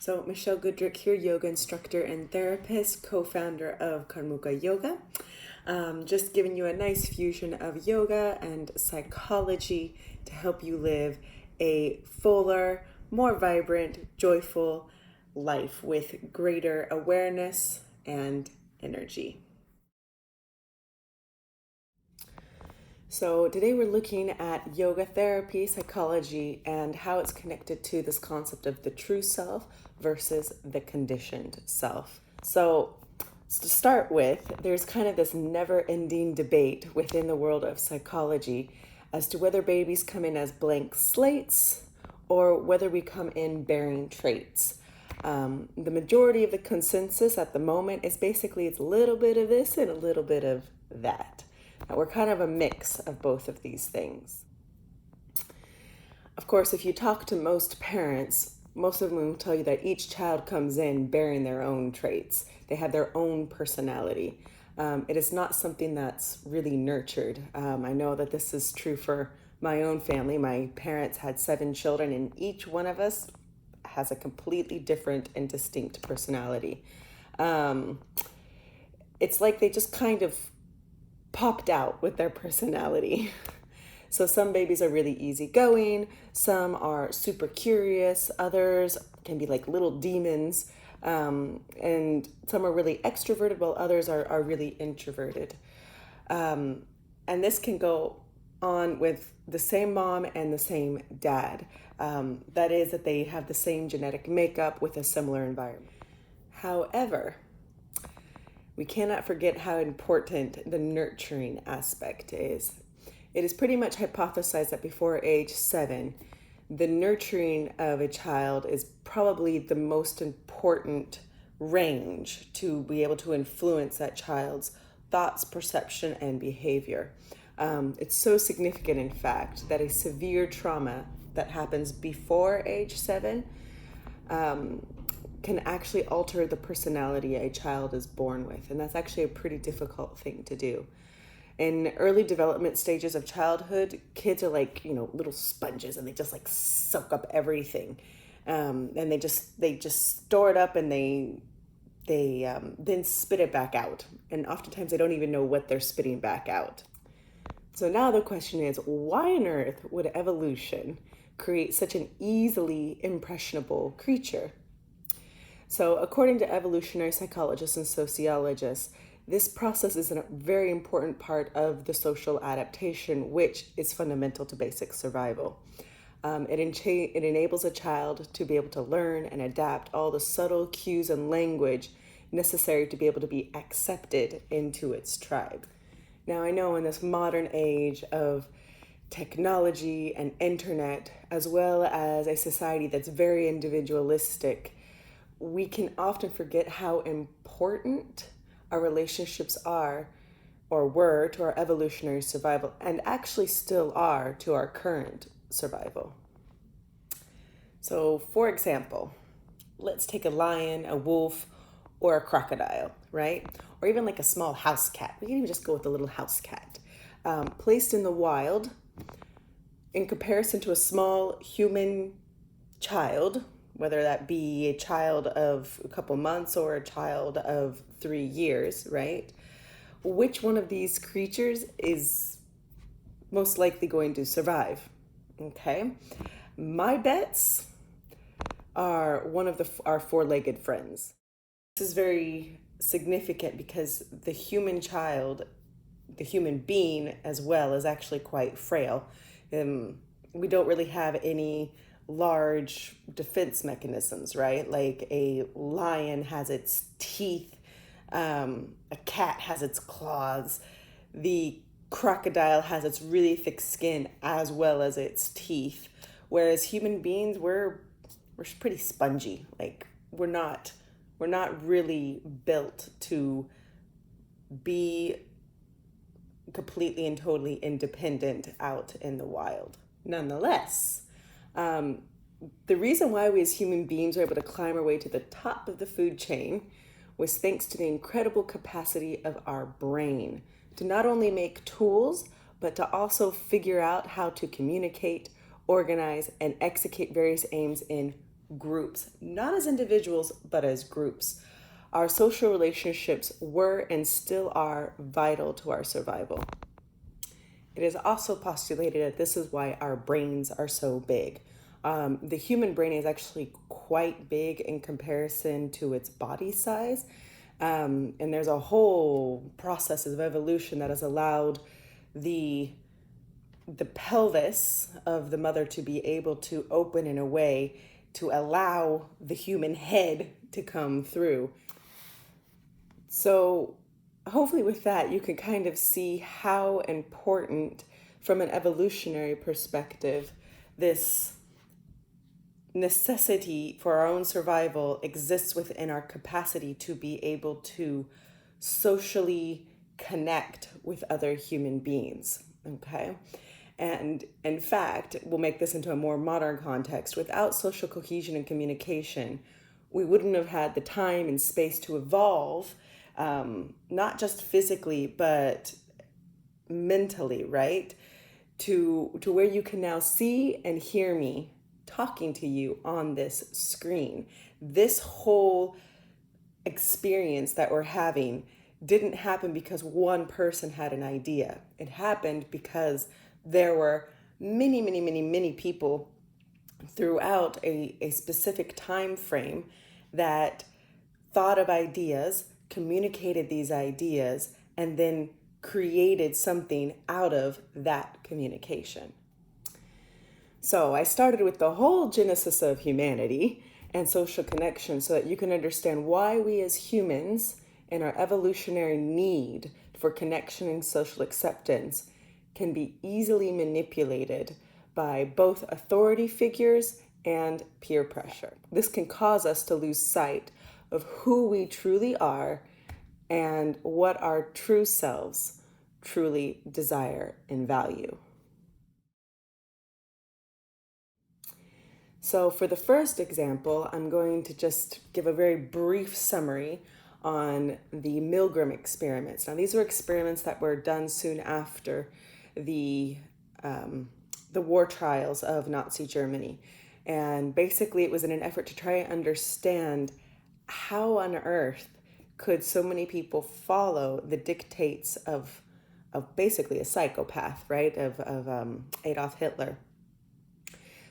So Michelle Goodrick here, yoga instructor and therapist, co-founder of Karmuka Yoga. Just giving you a nice fusion of yoga and psychology to help you live a fuller, more vibrant, joyful life with greater awareness and energy. So today we're looking at yoga therapy, psychology, and how it's connected to this concept of the true self versus the conditioned self. So to start with, there's kind of this never-ending debate within the world of psychology as to whether babies come in as blank slates or whether we come in bearing traits. The majority of the consensus at the moment is basically it's a little bit of this and a little bit of that. We're kind of a mix of both of these things. Of course, if you talk to most parents, most of them will tell you that each child comes in bearing their own traits. They have their own personality. It is not something that's really nurtured. I know that this is true for my own family. My parents had 7 children, and each one of us has a completely different and distinct personality. It's like they just kind of popped out with their personality. So some babies are really easygoing, some are super curious, others can be like little demons, and some are really extroverted while others are really introverted. And this can go on with the same mom and the same dad. That is that they have the same genetic makeup with a similar environment. However, we cannot forget how important the nurturing aspect is. It is pretty much hypothesized that before age 7, the nurturing of a child is probably the most important range to be able to influence that child's thoughts, perception, and behavior. It's so significant, in fact, that a severe trauma that happens before age 7 can actually alter the personality a child is born with. And that's actually a pretty difficult thing to do. In early development stages of childhood, kids are like, little sponges, and they just like soak up everything. And they just store it up, and they then spit it back out. And oftentimes they don't even know what they're spitting back out. So now the question is, why on earth would evolution create such an easily impressionable creature? So according to evolutionary psychologists and sociologists, this process is a very important part of the social adaptation, which is fundamental to basic survival. It enables a child to be able to learn and adapt all the subtle cues and language necessary to be able to be accepted into its tribe. Now, I know in this modern age of technology and internet, as well as a society that's very individualistic, we can often forget how important our relationships are or were to our evolutionary survival, and actually still are to our current survival. So, for example, let's take a lion, a wolf, or a crocodile, right? Or even like a small house cat. We can even just go with a little house cat. Placed in the wild, in comparison to a small human child, whether that be a child of a couple months or a child of 3 years, right? Which one of these creatures is most likely going to survive? Okay. My bets are one of our 4-legged friends. This is very significant because the human child, the human being as well, is actually quite frail. We don't really have any large defense mechanisms, right? Like a lion has its teeth, a cat has its claws, the crocodile has its really thick skin as well as its teeth, whereas human beings, we're pretty spongy. Like we're not really built to be completely and totally independent out in the wild. Nonetheless, the reason why we as human beings were able to climb our way to the top of the food chain was thanks to the incredible capacity of our brain to not only make tools, but to also figure out how to communicate, organize, and execute various aims in groups, not as individuals, but as groups. Our social relationships were and still are vital to our survival. It is also postulated that this is why our brains are so big. The human brain is actually quite big in comparison to its body size. And there's a whole process of evolution that has allowed the pelvis of the mother to be able to open in a way to allow the human head to come through. So hopefully with that, you can kind of see how important, from an evolutionary perspective, this necessity for our own survival exists within our capacity to be able to socially connect with other human beings, okay? And in fact, we'll make this into a more modern context. Without social cohesion and communication, we wouldn't have had the time and space to evolve, not just physically, but mentally, right? To where you can now see and hear me talking to you on this screen. This whole experience that we're having didn't happen because one person had an idea. It happened because there were many people throughout a specific time frame that thought of ideas, communicated these ideas, and then created something out of that communication. So I started with the whole genesis of humanity and social connection so that you can understand why we as humans and our evolutionary need for connection and social acceptance can be easily manipulated by both authority figures and peer pressure. This can cause us to lose sight of who we truly are and what our true selves truly desire and value. So for the first example, I'm going to just give a very brief summary on the Milgram experiments. Now, these were experiments that were done soon after the war trials of Nazi Germany. And basically, it was in an effort to try and understand how on earth could so many people follow the dictates of basically a psychopath, right, of Adolf Hitler.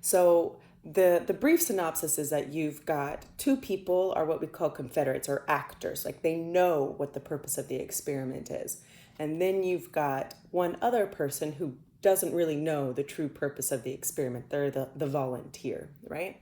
So the brief synopsis is that you've got two people are what we call confederates or actors, like they know what the purpose of the experiment is. And then you've got one other person who doesn't really know the true purpose of the experiment. They're the volunteer, right?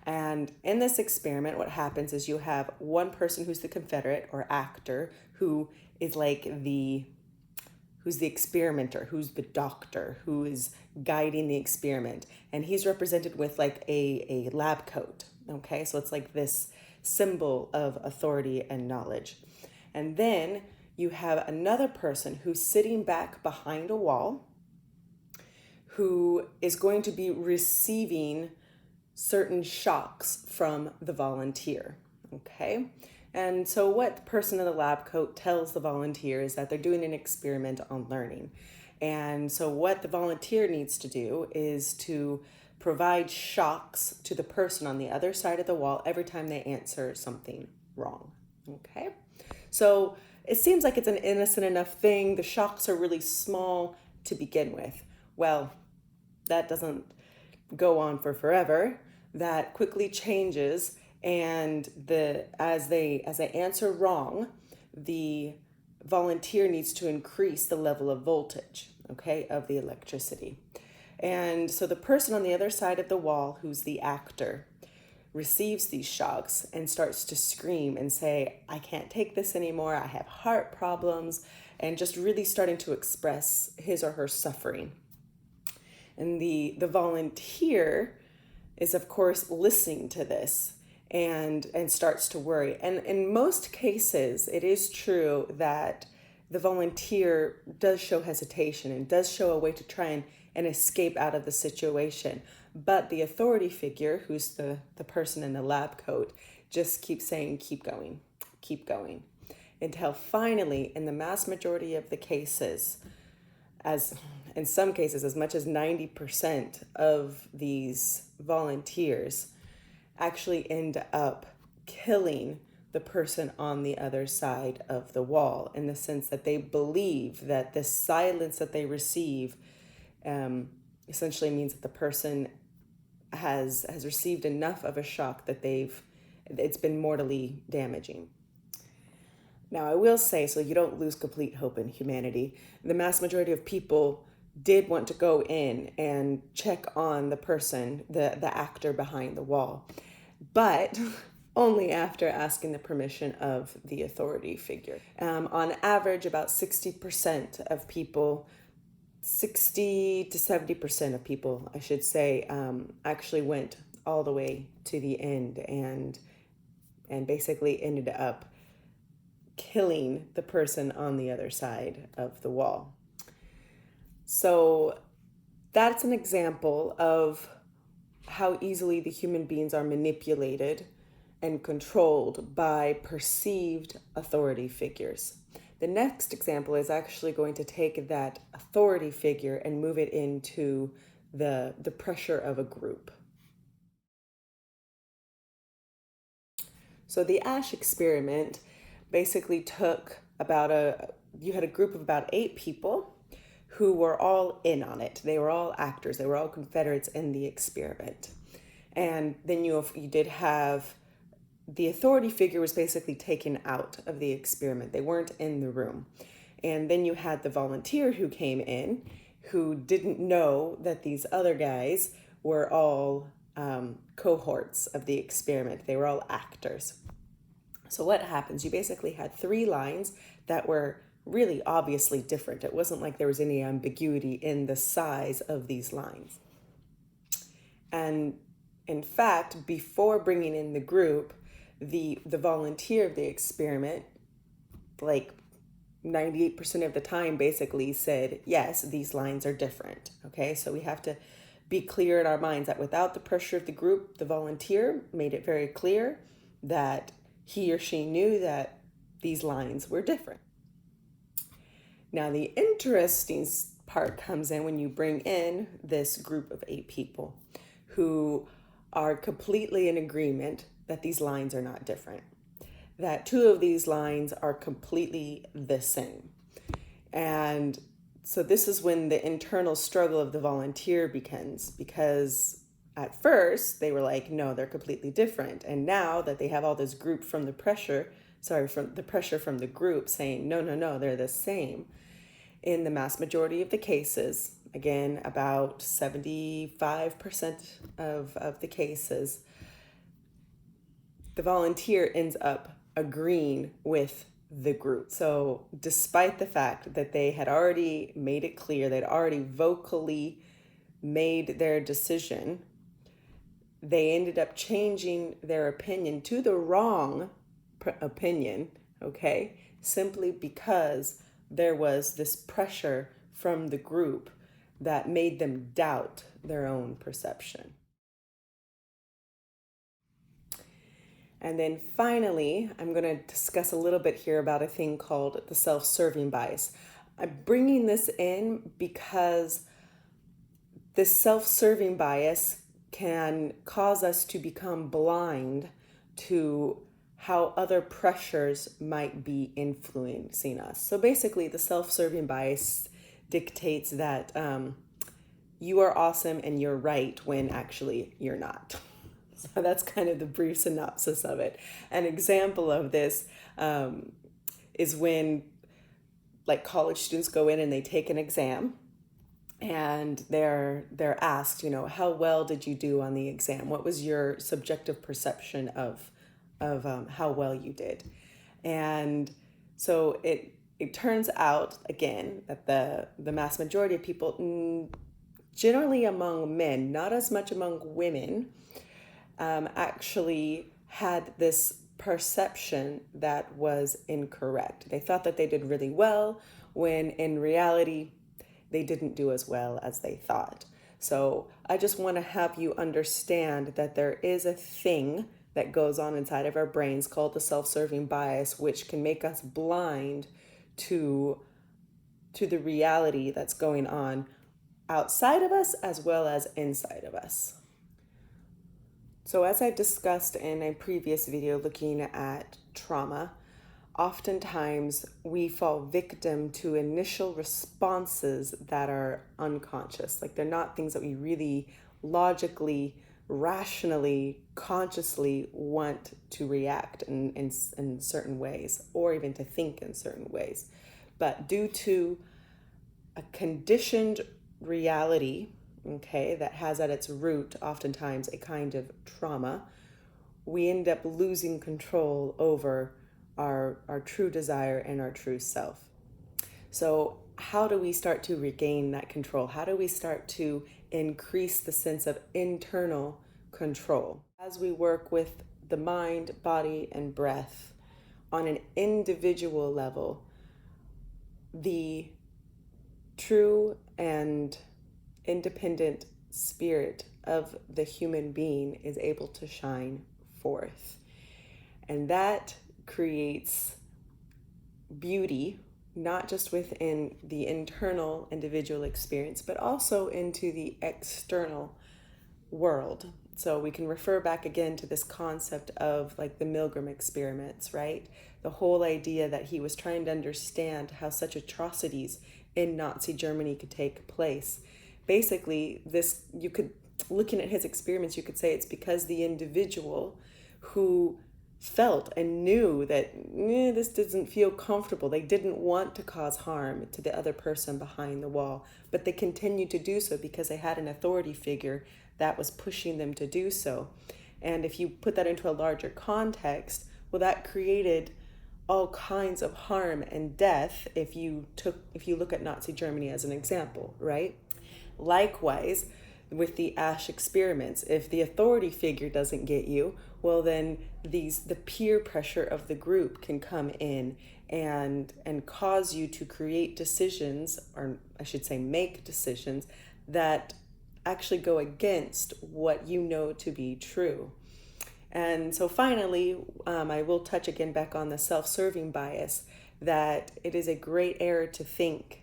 And in this experiment, what happens is you have one person who's the confederate or actor who is like who's the experimenter, who's the doctor, who is guiding the experiment. And he's represented with like a lab coat, okay? So it's like this symbol of authority and knowledge. And then you have another person who's sitting back behind a wall who is going to be receiving certain shocks from the volunteer, okay? And so what the person in the lab coat tells the volunteer is that they're doing an experiment on learning. And so what the volunteer needs to do is to provide shocks to the person on the other side of the wall every time they answer something wrong, okay? So it seems like it's an innocent enough thing. The shocks are really small to begin with. Well, that doesn't go on for forever. That quickly changes, and as they answer wrong, the volunteer needs to increase the level of voltage, okay, of the electricity. And so the person on the other side of the wall, who's the actor, receives these shocks and starts to scream and say, I can't take this anymore, I have heart problems, and just really starting to express his or her suffering. And the volunteer is, of course, listening to this and starts to worry. And in most cases, it is true that the volunteer does show hesitation and does show a way to try and escape out of the situation. But the authority figure, who's the person in the lab coat, just keeps saying, keep going, until finally, in the mass majority of the cases, as in some cases, as much as 90% of these volunteers actually end up killing the person on the other side of the wall, in the sense that they believe that the silence that they receive essentially means that the person has received enough of a shock that it's been mortally damaging. Now, I will say, so you don't lose complete hope in humanity, the mass majority of people did want to go in and check on the person, the actor behind the wall, but only after asking the permission of the authority figure. On average, about 60% of people, 60 to 70% of people, I should say, actually went all the way to the end and basically ended up killing the person on the other side of the wall. So that's an example of how easily the human beings are manipulated and controlled by perceived authority figures. The next example is actually going to take that authority figure and move it into the pressure of a group. So the Asche experiment basically took you had a group of about 8 people who were all in on it. They were all actors. They were all Confederates in the experiment. And then you did have the authority figure was basically taken out of the experiment. They weren't in the room. And then you had the volunteer who came in, who didn't know that these other guys were all cohorts of the experiment. They were all actors. So what happens? You basically had 3 lines that were really obviously different. It wasn't like there was any ambiguity in the size of these lines. And in fact, before bringing in the group, the volunteer of the experiment, like 98% of the time, basically said, yes, these lines are different. Okay, so we have to be clear in our minds that without the pressure of the group, the volunteer made it very clear that he or she knew that these lines were different. Now, the interesting part comes in when you bring in this group of 8 people who are completely in agreement that these lines are not different, that 2 of these lines are completely the same. And so this is when the internal struggle of the volunteer begins, because at first they were like, no, they're completely different. And now that they have all this group from the pressure from the group saying, no, they're the same. In the mass majority of the cases, again, about 75% of the cases, the volunteer ends up agreeing with the group. So despite the fact that they had already made it clear, they'd already vocally made their decision, they ended up changing their opinion to the wrong opinion, okay, simply because there was this pressure from the group that made them doubt their own perception. And then finally, I'm going to discuss a little bit here about a thing called the self-serving bias. I'm bringing this in because this self-serving bias can cause us to become blind to how other pressures might be influencing us. So basically, the self-serving bias dictates that you are awesome and you're right when actually you're not. So that's kind of the brief synopsis of it. An example of this is when like college students go in and they take an exam, and they're asked, how well did you do on the exam? What was your subjective perception of how well you did? And so it turns out, again, that the mass majority of people, generally among men, not as much among women, actually had this perception that was incorrect. They thought that they did really well, when in reality, they didn't do as well as they thought. So I just want to have you understand that there is a thing that goes on inside of our brains called the self-serving bias, which can make us blind to the reality that's going on outside of us as well as inside of us. So as I discussed in a previous video looking at trauma, oftentimes we fall victim to initial responses that are unconscious. Like they're not things that we really logically, rationally, consciously want to react in certain ways or even to think in certain ways. But due to a conditioned reality, okay, that has at its root oftentimes a kind of trauma, we end up losing control over our true desire and our true self. So, how do we start to regain that control? How do we start to increase the sense of internal control? As we work with the mind, body, and breath on an individual level, the true and independent spirit of the human being is able to shine forth. And that creates beauty, not just within the internal individual experience, but also into the external world. So we can refer back again to this concept of like the Milgram experiments, right? The whole idea that he was trying to understand how such atrocities in Nazi Germany could take place. Basically, this, you could, looking at his experiments, you could say it's because the individual who felt and knew that this doesn't feel comfortable, they didn't want to cause harm to the other person behind the wall, but they continued to do so because they had an authority figure that was pushing them to do so. And if you put that into a larger context, well, that created all kinds of harm and death if you look at Nazi Germany as an example, right? Likewise, with the Asche experiments, if the authority figure doesn't get you, well then the peer pressure of the group can come in and cause you to create decisions, or I should say make decisions, that actually go against what you know to be true. And so finally, I will touch again back on the self-serving bias, that it is a great error to think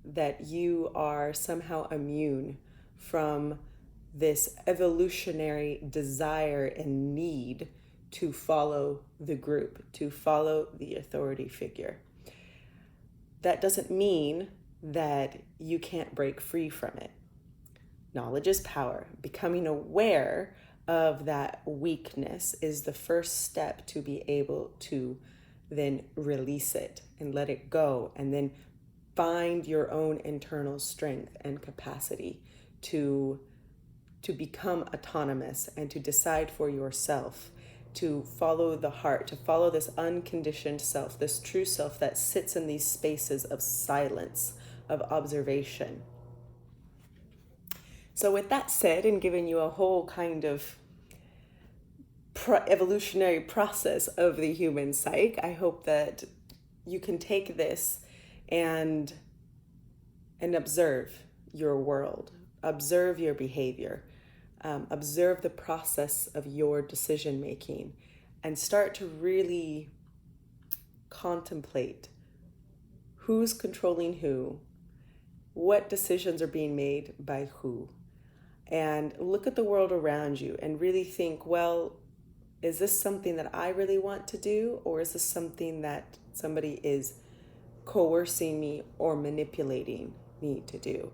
that you are somehow immune from this evolutionary desire and need to follow the group, to follow the authority figure. That doesn't mean that you can't break free from it. Knowledge is power. Becoming aware of that weakness is the first step to be able to then release it and let it go, and then find your own internal strength and capacity to become autonomous and to decide for yourself, to follow the heart, to follow this unconditioned self, this true self that sits in these spaces of silence, of observation. So with that said, and giving you a whole kind of evolutionary process of the human psyche, I hope that you can take this and observe your world, observe your behavior, observe the process of your decision making, and start to really contemplate who's controlling who, what decisions are being made by who, and look at the world around you and really think, well, is this something that I really want to do, or is this something that somebody is coercing me or manipulating me to do?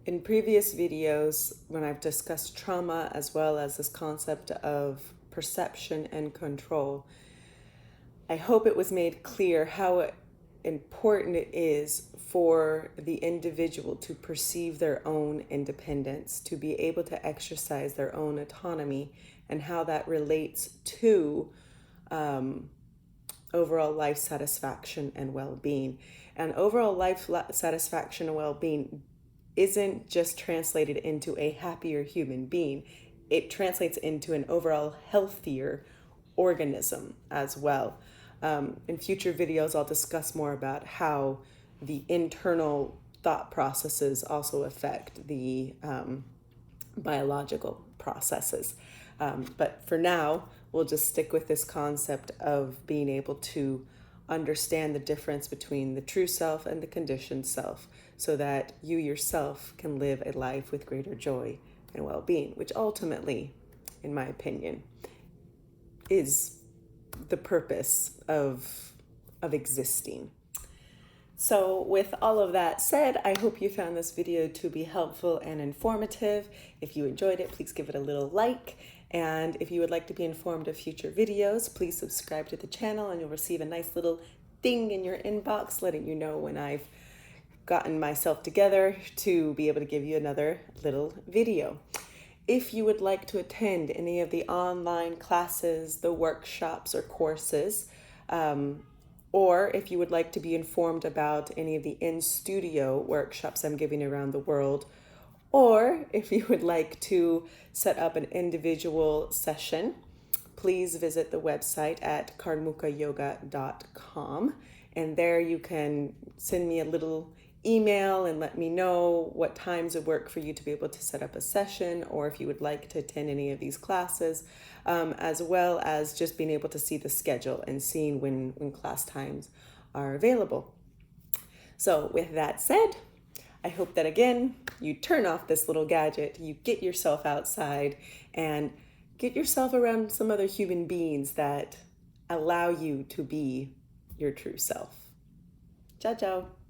In previous videos, when I've discussed trauma as well as this concept of perception and control, I hope it was made clear how important it is for the individual to perceive their own independence, to be able to exercise their own autonomy, and how that relates to overall life satisfaction and well-being. And overall life satisfaction and well-being isn't just translated into a happier human being. It translates into an overall healthier organism as well. In future videos, I'll discuss more about how the internal thought processes also affect the biological processes. But for now, we'll just stick with this concept of being able to understand the difference between the true self and the conditioned self, so that you yourself can live a life with greater joy and well-being, which ultimately in my opinion, is the purpose of existing. So with all of that said, I hope you found this video to be helpful and informative. If you enjoyed it, please give it a little like. And if you would like to be informed of future videos, please subscribe to the channel and you'll receive a nice little ding in your inbox letting you know when I've gotten myself together to be able to give you another little video. If you would like to attend any of the online classes, the workshops or courses, or if you would like to be informed about any of the in-studio workshops I'm giving around the world, or if you would like to set up an individual session, please visit the website at karmukayoga.com, and there you can send me a little email and let me know what times would work for you to be able to set up a session, or if you would like to attend any of these classes, as well as just being able to see the schedule and seeing when class times are available. So with that said, I hope that again, you turn off this little gadget, you get yourself outside and get yourself around some other human beings that allow you to be your true self. Ciao, ciao.